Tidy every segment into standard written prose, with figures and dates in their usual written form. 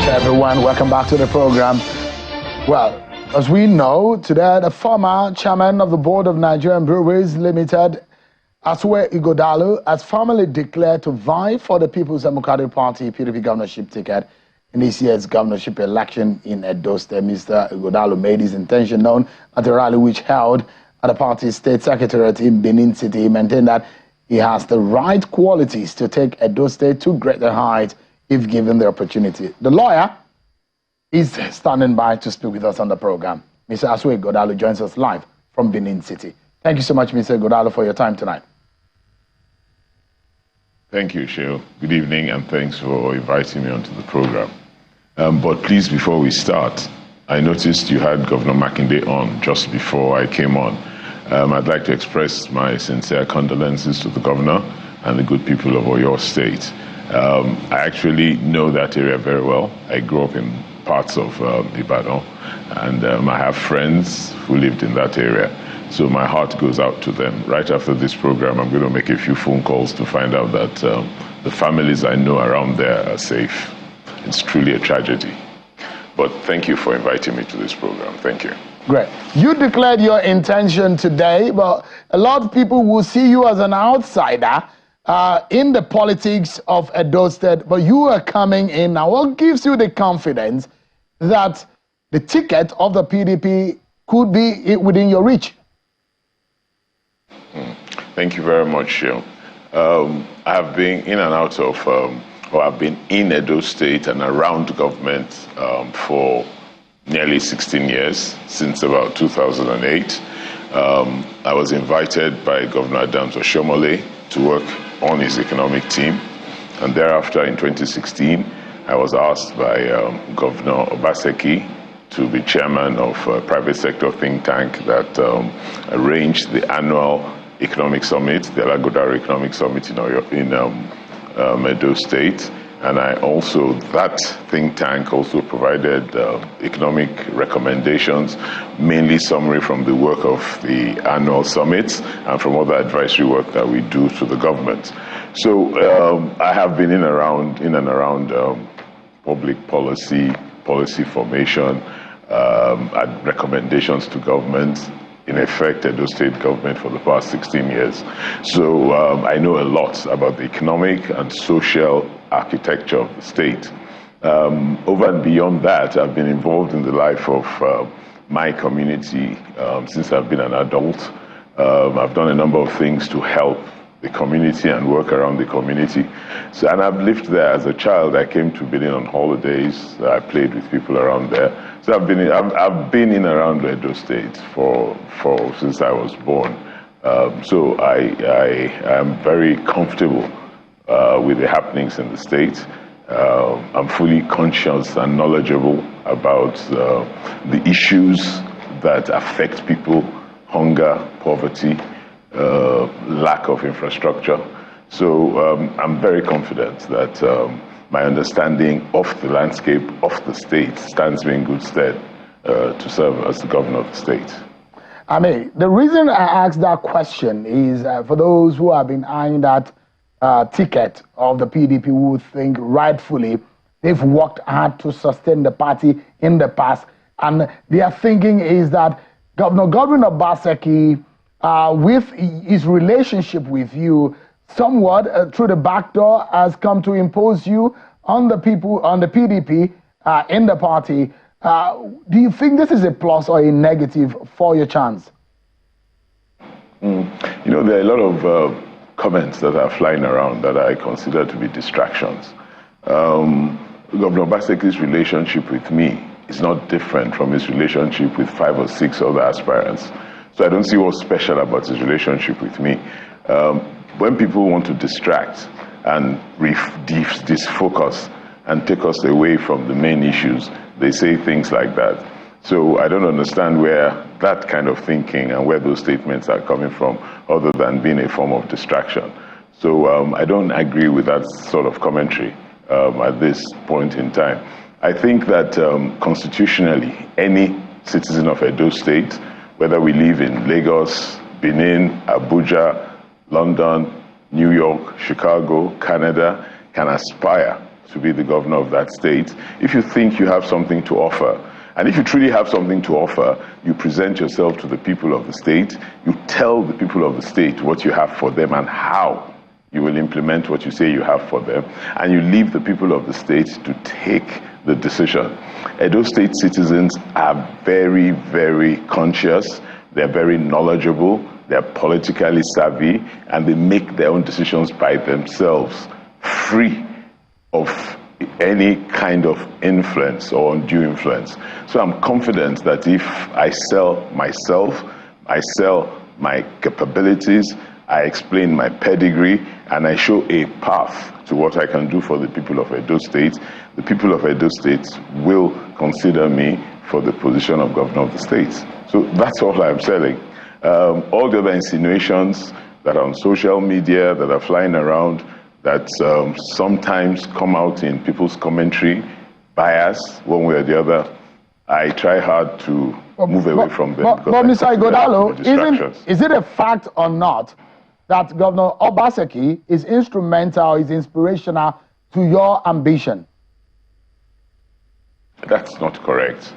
everyone. Welcome back to the program. Well, as we know, today the former chairman of the board of Nigerian Breweries Limited, Ighodalo, has formally declared to vie for the People's Democratic Party PDP governorship ticket in this year's governorship election in Edo State. Mr. Ighodalo made his intention known at a rally which held at the party's state secretariat in Benin City. He maintained that he has the right qualities to take Edo State to greater heights if given the opportunity. The lawyer is standing by to speak with us on the program. Mr. Ighodalo joins us live from Benin City. Thank you so much, Mr. Ighodalo, for your time tonight. Thank you, Sheo. Good evening, and thanks for inviting me onto the program. But please, before we start, I noticed you had Governor Makinde on just before I came on. I'd like to express my sincere condolences to the governor and the good people of Oyo State. I actually know that area very well. I grew up in parts of Ighodalo, and I have friends who lived in that area. So my heart goes out to them. Right after this program, I'm going to make a few phone calls to find out that the families I know around there are safe. It's truly a tragedy. But thank you for inviting me to this program. Thank you. Great. You declared your intention today, but a lot of people will see you as an outsider in the politics of Edo State, but you are coming in now. What gives you the confidence that the ticket of the PDP could be within your reach? Thank you very much, Sheo. I've been in and out of, or I've been in Edo State and around government for nearly 16 years, since about 2008. I was invited by Governor Adams Oshomole to work on his economic team, and thereafter in 2016 I was asked by Governor Obaseki to be chairman of a private sector think tank that arranged the annual economic summit, the Ighodalo Economic Summit in Edo State. And that think tank also provided economic recommendations, mainly summary from the work of the annual summits and from other advisory work that we do to the government. So I have been in and around public policy formation, recommendations to government, in effect, Edo State government for the past 16 years. So I know a lot about the economic and social architecture of the state. Over and beyond that, I've been involved in the life of my community since I've been an adult. I've done a number of things to help the community and work around the community. And I've lived there as a child. I came to Benin on holidays. I played with people around there. So I've been in and around Edo State since I was born. So I am very comfortable with the happenings in the state. I'm fully conscious and knowledgeable about the issues that affect people: hunger, poverty, lack of infrastructure. So I'm very confident that my understanding of the landscape of the state stands me in good stead to serve as the governor of the state. I mean, the reason I asked that question is for those who have been eyeing that ticket of the PDP who think rightfully they've worked hard to sustain the party in the past, and their thinking is that Governor Obaseki, with his relationship with you, somewhat through the back door has come to impose you on the people, on the PDP in the party. Do you think this is a plus or a negative for your chance? You know, there are a lot of comments that are flying around that I consider to be distractions. Governor Obaseki's relationship with me is not different from his relationship with 5 or 6 other aspirants. So I don't see what's special about his relationship with me. When people want to distract and disfocus and take us away from the main issues, they say things like that. So I don't understand where that kind of thinking and where those statements are coming from, other than being a form of distraction. So I don't agree with that sort of commentary at this point in time. I think that constitutionally, any citizen of Edo State, whether we live in Lagos, Benin, Abuja, London, New York, Chicago, Canada, can aspire to be the governor of that state if you think you have something to offer. And if you truly have something to offer, you present yourself to the people of the state, you tell the people of the state what you have for them and how you will implement what you say you have for them, and you leave the people of the state to take the decision. Edo State citizens are very, very conscious, they're very knowledgeable, they're politically savvy, and they make their own decisions by themselves, free of any kind of influence or undue influence. So I'm confident that if I sell myself, I sell my capabilities, I explain my pedigree, and I show a path to what I can do for the people of Edo State, the people of Edo State will consider me for the position of governor of the state. So that's all I'm selling. All the other insinuations that are on social media, that are flying around, that sometimes come out in people's commentary, bias, one way or the other, I try hard to move away from them. But Mr. Ighodalo, is it a fact or not that Governor Obaseki is instrumental, is inspirational to your ambition? That's not correct.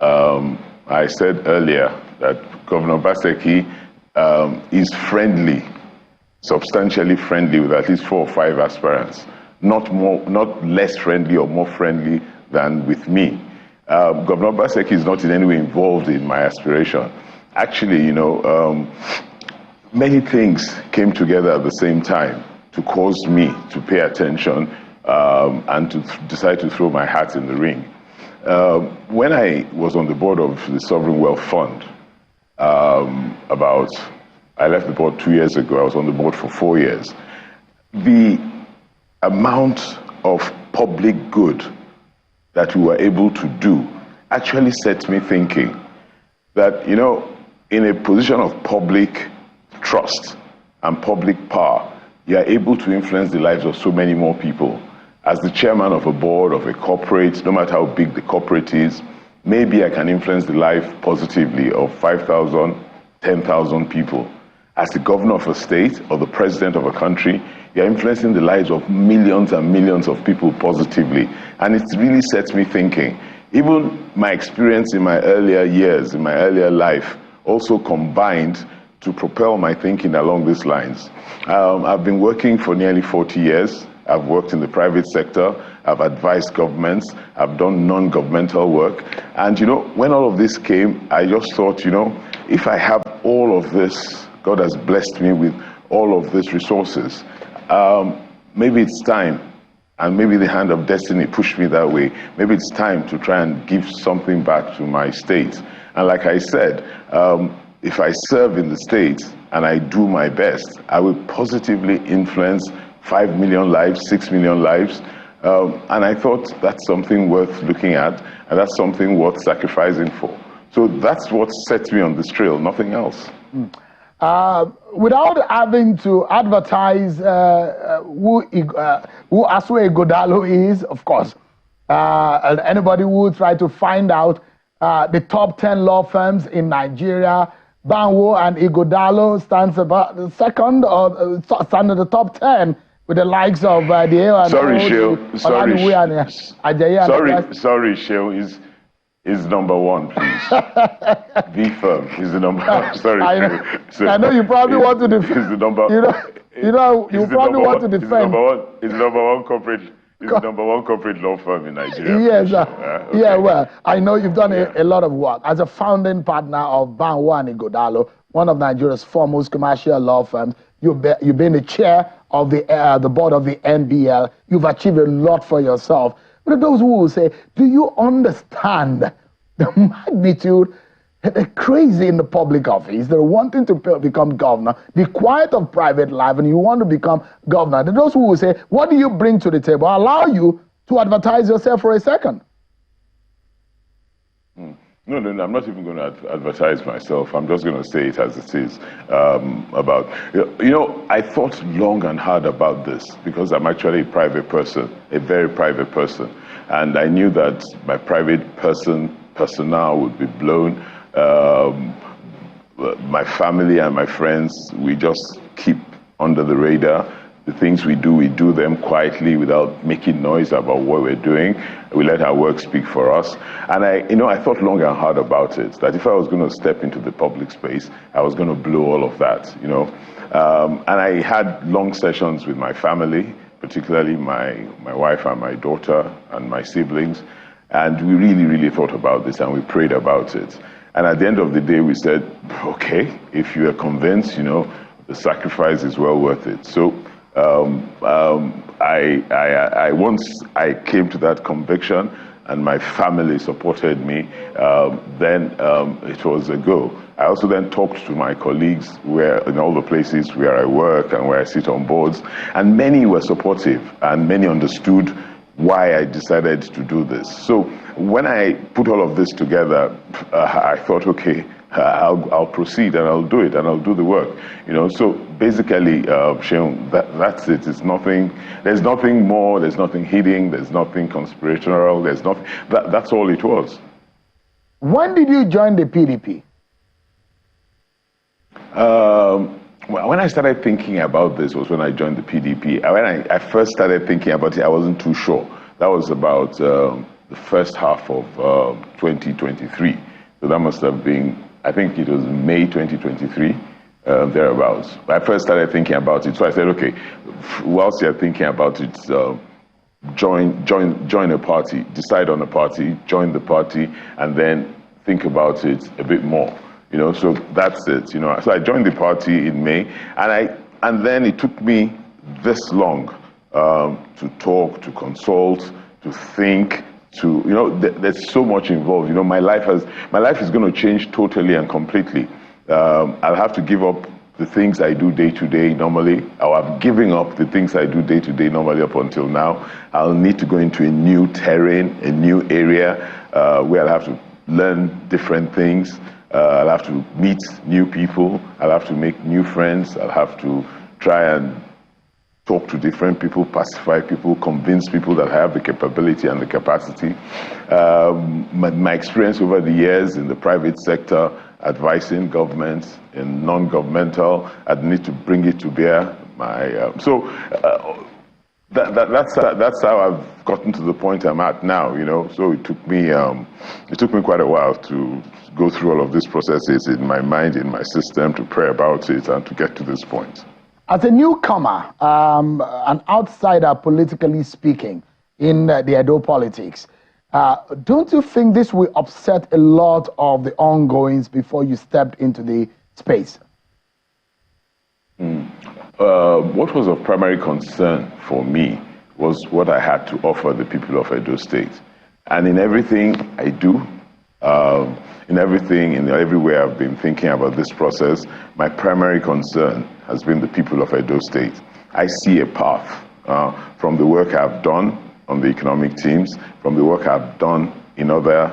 I said earlier that Governor Obaseki is friendly, substantially friendly with at least 4 or 5 aspirants, not less friendly or more friendly than with me. Governor Obaseki is not in any way involved in my aspiration. Actually, you know, many things came together at the same time to cause me to pay attention and to decide to throw my hat in the ring. When I was on the board of the Sovereign Wealth Fund, I left the board 2 years ago, I was on the board for 4 years. The amount of public good that we were able to do actually set me thinking that, you know, in a position of public trust and public power, you are able to influence the lives of so many more people. As the chairman of a board of a corporate, no matter how big the corporate is, maybe I can influence the life positively of 5,000, 10,000 people. As the governor of a state or the president of a country, you're influencing the lives of millions and millions of people positively. And it really sets me thinking. Even my experience in my earlier years, in my earlier life, also combined to propel my thinking along these lines. I've been working for nearly 40 years. I've worked in the private sector. I've advised governments. I've done non-governmental work. And, you know, when all of this came, I just thought, you know, if I have all of this, God has blessed me with all of these resources, maybe it's time, and maybe the hand of destiny pushed me that way. Maybe it's time to try and give something back to my state. And like I said, if I serve in the state and I do my best, I will positively influence 5 million lives, 6 million lives. And I thought that's something worth looking at, and that's something worth sacrificing for. So that's what set me on this trail, nothing else. Without having to advertise who Asue Ighodalo is, of course, and anybody who try to find out the top 10 law firms in Nigeria, Banwo and Ighodalo stands about the second or stand at the top 10 with the likes of the Sorry, Sheil. Sorry, Sheil. Is number 1, please. The firm is the number 1. Sorry, I know you probably want to defend. Is the number. You probably want to defend. Is the number one corporate. Is the number 1 corporate law firm in Nigeria. Yes, okay. Yeah. Well, I know you've done a lot of work as a founding partner of Banwo and Ighodalo, one of Nigeria's foremost commercial law firms. You've been the chair of the board of the NBL. You've achieved a lot for yourself. But those who will say, do you understand the magnitude, the crazy in the public office, they're wanting to become governor, the quiet of private life, and you want to become governor. There are those who will say, what do you bring to the table? I'll allow you to advertise yourself for a second. No, I'm not even going to advertise myself. I'm just going to say it as it is. I thought long and hard about this because I'm actually a private person, a very private person. And I knew that my private personnel would be blown. My family and my friends, we just keep under the radar. The things we do them quietly without making noise about what we're doing. We let our work speak for us. And I thought long and hard about it, that if I was going to step into the public space, I was going to blow all of that, And I had long sessions with my family, particularly my wife and my daughter and my siblings. And we really, really thought about this and we prayed about it. And at the end of the day, we said, okay, if you are convinced, the sacrifice is well worth it. So once I came to that conviction and my family supported me, then it was a go. I also then talked to my colleagues in all the places where I work and where I sit on boards, and many were supportive and many understood why I decided to do this. So when I put all of this together, I thought, okay, I'll proceed and I'll do it and I'll do the work. So basically, Sheung, that's it. It's nothing. There's nothing more. There's nothing hidden. There's nothing conspiratorial. There's nothing. That's all it was. When did you join the PDP? Well, when I started thinking about this was when I joined the PDP. When I first started thinking about it, I wasn't too sure. That was about the first half of 2023. So that must have been, I think it was May 2023, thereabouts. I first started thinking about it. So I said, okay, whilst you're thinking about it, join a party, decide on a party, join the party, and then think about it a bit more. So that's it. So I joined the party in May, and then it took me this long to talk, to consult, to think, there's so much involved. My life is going to change totally and completely. I'll have to give up the things I do day to day normally. I'm giving up the things I do day to day normally up until now. I'll need to go into a new terrain, a new area where I'll have to learn different things. I'll have to meet new people. I'll have to make new friends. I'll have to try and talk to different people, pacify people, convince people that I have the capability and the capacity. My experience over the years in the private sector, advising governments in non-governmental, I'd need to bring it to bear. That's how I've gotten to the point I'm at now. So it took me quite a while to go through all of these processes in my mind, in my system, to pray about it and to get to this point. As a newcomer, an outsider politically speaking in the Edo politics, don't you think this will upset a lot of the ongoings before you stepped into the space? What was of primary concern for me was what I had to offer the people of Edo State. And in everything I do, in every way I've been thinking about this process, my primary concern has been the people of Edo State. I see a path from the work I've done on the economic teams, from the work I've done in other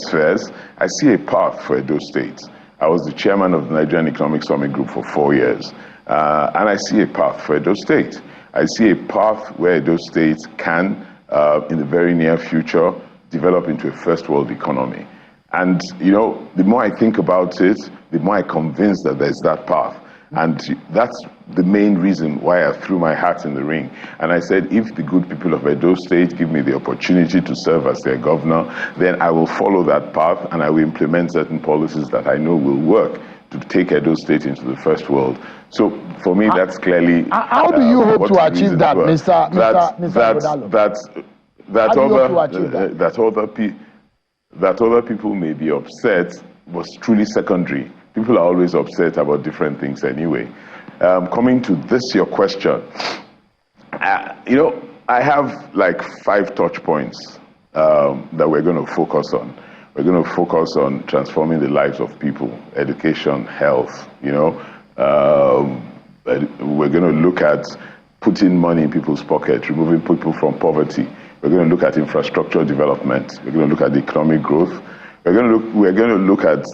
spheres. I see a path for Edo State. I was the chairman of the Nigerian Economic Summit Group for 4 years, and I see a path for Edo State. I see a path where Edo State can, in the very near future, develop into a first world economy. And, the more I think about it, the more I'm convinced that there's that path. And that's the main reason why I threw my hat in the ring. And I said, if the good people of Edo State give me the opportunity to serve as their governor, then I will follow that path and I will implement certain policies that I know will work to take Edo State into the first world. So for me, that's clearly... How do you hope to achieve that, Mr. Ighodalo? That other people may be upset was truly secondary. People are always upset about different things anyway. Coming to your question, I have like 5 touch points that we're going to focus on. We're going to focus on transforming the lives of people, education, health, we're going to look at putting money in people's pockets, removing people from poverty. We're going to look at infrastructure development. We're going to look at economic growth. We're going to look at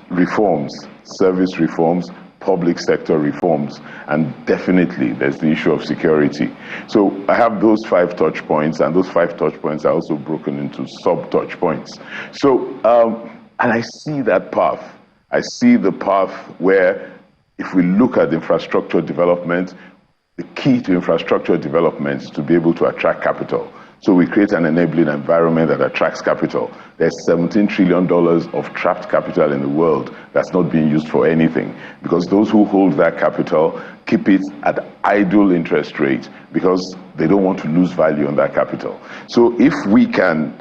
reforms, service reforms, public sector reforms, and definitely there's the issue of security. So I have those 5 touch points, and those 5 touch points are also broken into sub-touch points. So, and I see that path. I see the path where if we look at infrastructure development, the key to infrastructure development is to be able to attract capital. So we create an enabling environment that attracts capital. There's $17 trillion of trapped capital in the world that's not being used for anything, because those who hold that capital keep it at idle interest rate because they don't want to lose value on that capital. So if we can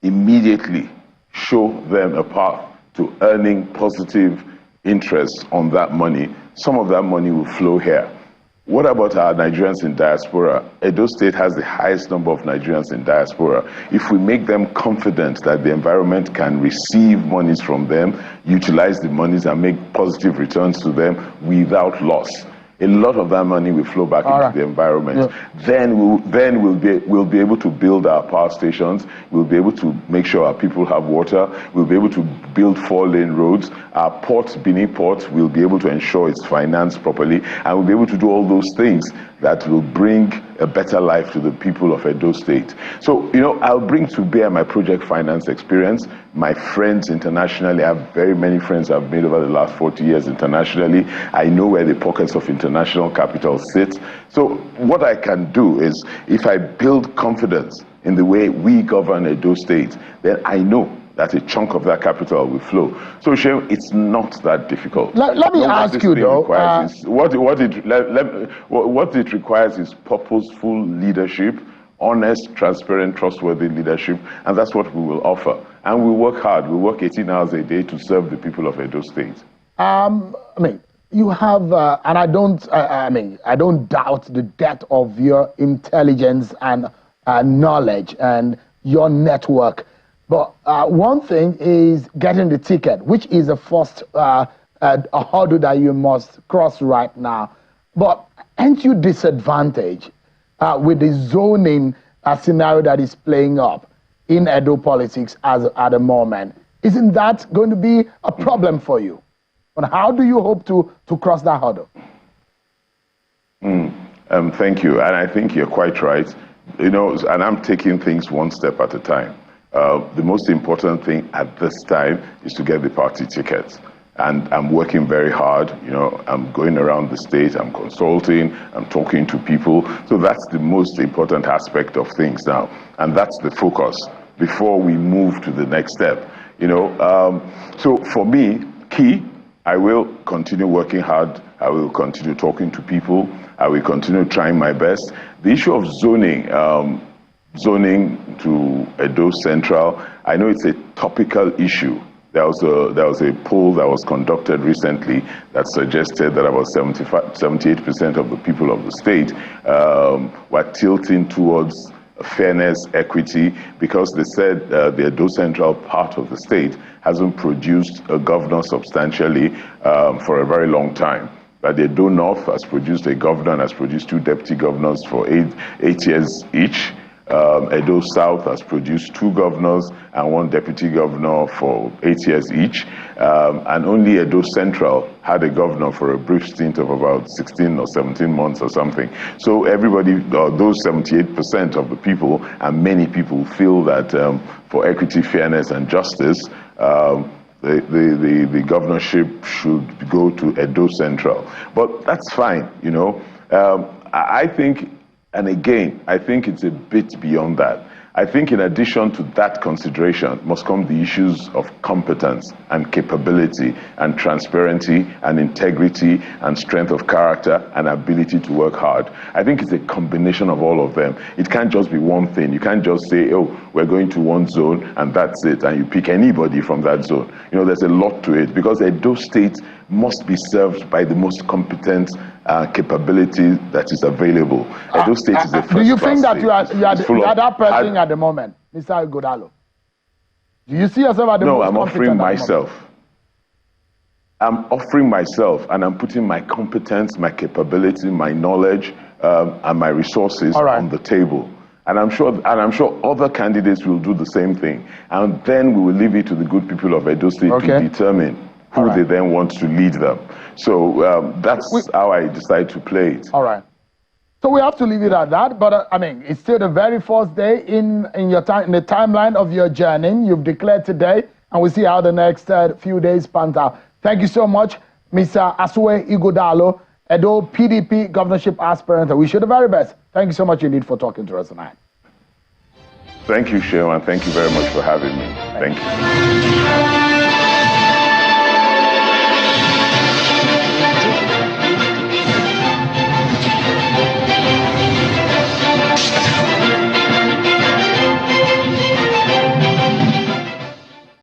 immediately show them a path to earning positive interest on that money, some of that money will flow here. What about our Nigerians in diaspora? Edo State has the highest number of Nigerians in diaspora. If we make them confident that the environment can receive monies from them, utilize the monies and make positive returns to them without loss, a lot of that money will flow back into the environment. Yeah. Then we'll be able to build our power stations. We'll be able to make sure our people have water. We'll be able to build 4-lane roads. Our port, Benin Port, we'll be able to ensure it's financed properly, and we'll be able to do all those things that will bring a better life to the people of Edo State. So, I'll bring to bear my project finance experience, my friends internationally. I have very many friends I've made over the last 40 years internationally. I know where the pockets of international capital sit. So what I can do is, if I build confidence in the way we govern Edo State, then I know that a chunk of that capital will flow. So, Shem, it's not that difficult. Let me ask you, though. What it requires is purposeful leadership, honest, transparent, trustworthy leadership, and that's what we will offer. And we work hard. We work 18 hours a day to serve the people of Edo State. You have, and I don't doubt the depth of your intelligence and knowledge and your network. But one thing is getting the ticket, which is a first a hurdle that you must cross right now. But aren't you disadvantaged with the zoning scenario that is playing up in Edo politics at the moment? Isn't that going to be a problem for you? And how do you hope to cross that hurdle? Thank you. And I think you're quite right. And I'm taking things one step at a time. The most important thing at this time is to get the party tickets. And I'm working very hard. I'm going around the state, I'm consulting, I'm talking to people. So that's the most important aspect of things now. And that's the focus before we move to the next step. So for me, key, I will continue working hard. I will continue talking to people. I will continue trying my best. The issue of zoning to Edo Central, I know it's a topical issue. There was a poll that was conducted recently that suggested that about 78% of the people of the state were tilting towards fairness, equity, because they said the Edo Central part of the state hasn't produced a governor substantially for a very long time. But the Edo North has produced a governor and has produced 2 deputy governors for eight years each. Edo South has produced 2 governors and 1 deputy governor for 8 years each. And only Edo Central had a governor for a brief stint of about 16 or 17 months or something. So everybody, those 78% of the people, and many people feel that for equity, fairness, and justice, the governorship should go to Edo Central. But that's fine, I think. And again, I think it's a bit beyond that. I think in addition to that consideration must come the issues of competence and capability and transparency and integrity and strength of character and ability to work hard. I think it's a combination of all of them. It can't just be one thing. You can't just say, oh, we're going to one zone and that's it, and you pick anybody from that zone. There's a lot to it, because Edo State must be served by the most competent capability that is available. Edo State is a first-class. Do you think that you are that person at the moment, Mr. Ighodalo? Do you see yourself at the moment? No, I'm offering myself. I'm offering myself, and I'm putting my competence, my capability, my knowledge, and my resources on the table. And I'm sure other candidates will do the same thing. And then we will leave it to the good people of Edo State to determine who they then want to lead them. So that's how I decide to play it. All right. So we have to leave it at that. But it's still the very first day in the timeline of your journey. You've declared today, and we'll see how the next few days pan out. Thank you so much, Mr. Ighodalo, Edo PDP governorship aspirant. I wish you the very best. Thank you so much indeed for talking to us tonight. Thank you, Sheila, and thank you very much for having me. Thank you.